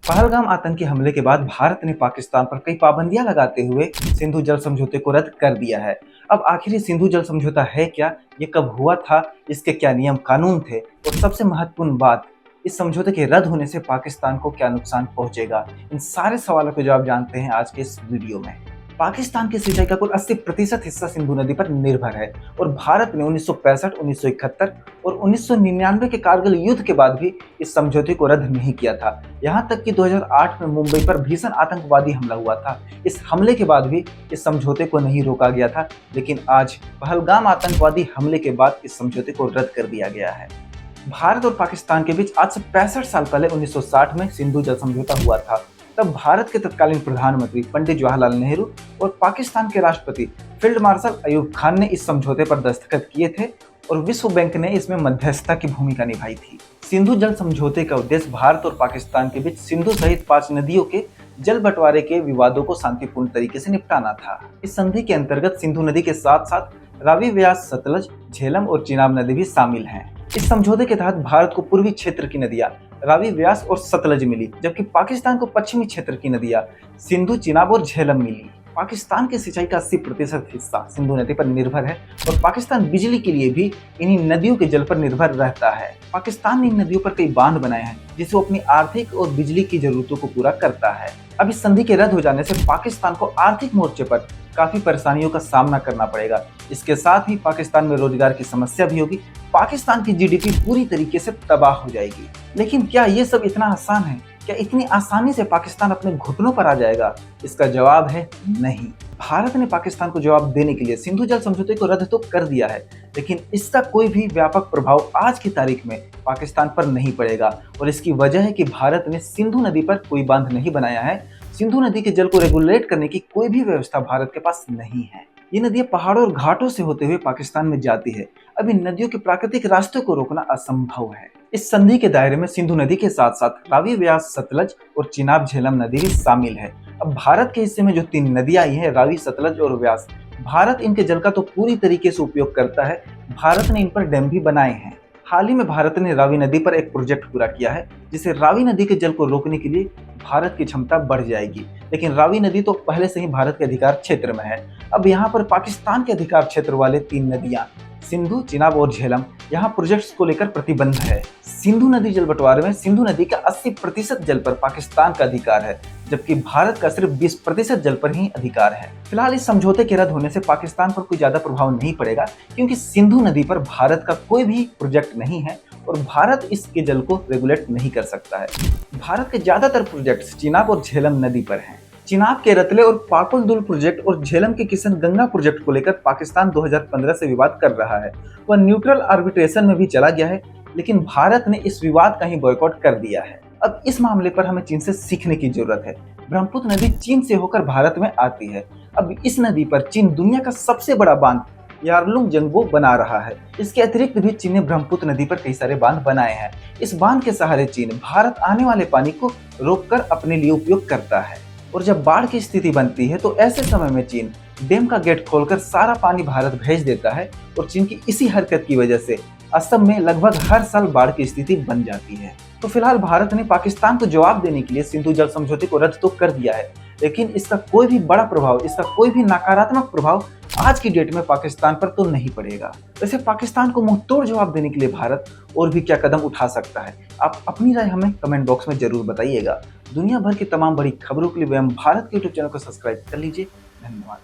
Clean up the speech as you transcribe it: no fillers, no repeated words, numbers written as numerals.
पहलगाम आतंकी हमले के बाद भारत ने पाकिस्तान पर कई पाबंदियां लगाते हुए सिंधु जल समझौते को रद्द कर दिया है। अब आखिर ये सिंधु जल समझौता है क्या, ये कब हुआ था, इसके क्या नियम कानून थे और सबसे महत्वपूर्ण बात, इस समझौते के रद्द होने से पाकिस्तान को क्या नुकसान पहुंचेगा, इन सारे सवालों के जवाब जानते हैं आज के इस वीडियो में। पाकिस्तान की सिंचाई का कुल 80% हिस्सा सिंधु नदी पर निर्भर है और भारत ने 1965, 1971 और 1999 के कारगिल युद्ध के बाद भी इस समझौते को रद्द नहीं किया था। यहाँ तक कि 2008 में मुंबई पर भीषण आतंकवादी हमला हुआ था। इस हमले के बाद भी इस समझौते को नहीं रोका गया था, लेकिन आज पहलगाम आतंकवादी हमले के बाद इस समझौते को रद्द कर दिया गया है। भारत और पाकिस्तान के बीच आज से 65 साल पहले 1960 में सिंधु जल समझौता हुआ था। तब भारत के तत्कालीन प्रधानमंत्री पंडित जवाहरलाल नेहरू और पाकिस्तान के राष्ट्रपति फील्ड मार्शल अयूब खान ने इस समझौते पर दस्तखत किए थे और विश्व बैंक ने इसमें मध्यस्थता की भूमिका निभाई थी। सिंधु जल समझौते का उद्देश्य भारत और पाकिस्तान के बीच सिंधु सहित 5 नदियों के जल बंटवारे के विवादों को शांतिपूर्ण तरीके से निपटाना था। इस संधि के अंतर्गत सिंधु नदी के साथ साथ रावी, व्यास, सतलज, झेलम और चिनाब नदी भी शामिल हैं। इस समझौते के तहत भारत को पूर्वी क्षेत्र की नदियां रावी, व्यास और सतलज मिली, जबकि पाकिस्तान को पश्चिमी क्षेत्र की नदियां सिंधु, चिनाब और झेलम मिली। पाकिस्तान की सिंचाई का 80% हिस्सा सिंधु नदी पर निर्भर है और पाकिस्तान बिजली के लिए भी इन्हीं नदियों के जल पर निर्भर रहता है। पाकिस्तान ने इन नदियों पर कई बांध बनाए हैं जिससे वो अपनी आर्थिक और बिजली की जरूरतों को पूरा करता है। अब इस संधि के रद्द हो जाने से पाकिस्तान को आर्थिक मोर्चे पर काफी परेशानियों का सामना करना पड़ेगा। इसके साथ ही पाकिस्तान में रोजगार की समस्या भी होगी। पाकिस्तान की जीडीपी पूरी तरीके से तबाह हो जाएगी। लेकिन क्या ये सब इतना आसान है? क्या इतनी आसानी से पाकिस्तान अपने घुटनों पर आ जाएगा? इसका जवाब है नहीं। भारत ने पाकिस्तान को जवाब देने के लिए सिंधु जल समझौते को रद्द तो कर दिया है, लेकिन इसका कोई भी व्यापक प्रभाव आज की तारीख में पाकिस्तान पर नहीं पड़ेगा और इसकी वजह है कि भारत ने सिंधु नदी पर कोई बांध नहीं बनाया है। सिंधु नदी के जल को रेगुलेट करने की कोई भी व्यवस्था भारत के पास नहीं है। ये नदियां पहाड़ों और घाटों से होते हुए पाकिस्तान में जाती है। अब इन नदियों के प्राकृतिक रास्ते को रोकना असंभव है। इस संधि के दायरे में सिंधु नदी के साथ साथ रावी, व्यास, सतलज और चिनाब, झेलम नदी भी शामिल है। अब भारत के हिस्से में जो 3 नदियां आई हैं, रावी, सतलज और व्यास, भारत इनके जल का तो पूरी तरीके से उपयोग करता है। भारत ने इन पर डैम भी बनाए हैं। हाल ही में भारत ने रावी नदी पर एक प्रोजेक्ट पूरा किया है, जिससे रावी नदी के जल को रोकने के लिए भारत की क्षमता बढ़ जाएगी। लेकिन रावी नदी तो पहले से ही भारत के अधिकार क्षेत्र में है। अब यहाँ पर पाकिस्तान के अधिकार क्षेत्र वाले 3 नदियां सिंधु, चिनाब और झेलम, यहाँ प्रोजेक्ट्स को लेकर प्रतिबंध है। सिंधु नदी जल बंटवारे में सिंधु नदी का 80% जल पर पाकिस्तान का अधिकार है, जबकि भारत का सिर्फ 20% जल पर ही अधिकार है। फिलहाल इस समझौते के रद्द होने से पाकिस्तान पर कोई ज्यादा प्रभाव नहीं पड़ेगा, क्योंकि सिंधु नदी पर भारत का कोई भी प्रोजेक्ट नहीं है और भारत इसके जल को रेगुलेट नहीं कर सकता है। भारत के ज्यादातर प्रोजेक्ट्स चिनाब और झेलम नदी पर हैं। चिनाब के रतले और पाकुल-दुल प्रोजेक्ट और झेलम के किशन गंगा प्रोजेक्ट को लेकर पाकिस्तान 2015 से विवाद कर रहा है। वह न्यूट्रल आर्बिट्रेशन में भी चला गया है, लेकिन भारत ने इस विवाद का ही बॉयकॉट कर दिया है। अब इस मामले पर हमें चीन से सीखने की जरूरत है। ब्रह्मपुत्र नदी चीन से होकर भारत में आती है। अब इस नदी पर चीन दुनिया का सबसे बड़ा बांध यारलुंग जंगबो बना रहा है। इसके अतिरिक्त भी चीन ने ब्रह्मपुत्र नदी पर कई सारे बांध बनाए हैं। इस बांध के सहारे चीन भारत आने वाले पानी को रोककर अपने लिए उपयोग करता है और जब बाढ़ की स्थिति बनती है तो ऐसे समय में चीन डैम का गेट खोलकर सारा पानी भारत भेज देता है और चीन की इसी हरकत की वजह से असम में लगभग हर साल बाढ़ की स्थिति बन जाती है। तो फिलहाल भारत ने पाकिस्तान को जवाब देने के लिए सिंधु जल समझौते को रद्द तो कर दिया है, लेकिन इसका कोई भी बड़ा प्रभाव, इसका कोई भी नकारात्मक प्रभाव आज की डेट में पाकिस्तान पर तो नहीं पड़ेगा। वैसे पाकिस्तान को मुंह तोड़ जवाब देने के लिए भारत और भी क्या कदम उठा सकता है? आप अपनी राय हमें कमेंट बॉक्स में जरूर बताइएगा। दुनिया भर की तमाम बड़ी खबरों के लिए वह भारत के यूट्यूब चैनल को सब्सक्राइब कर लीजिए। धन्यवाद।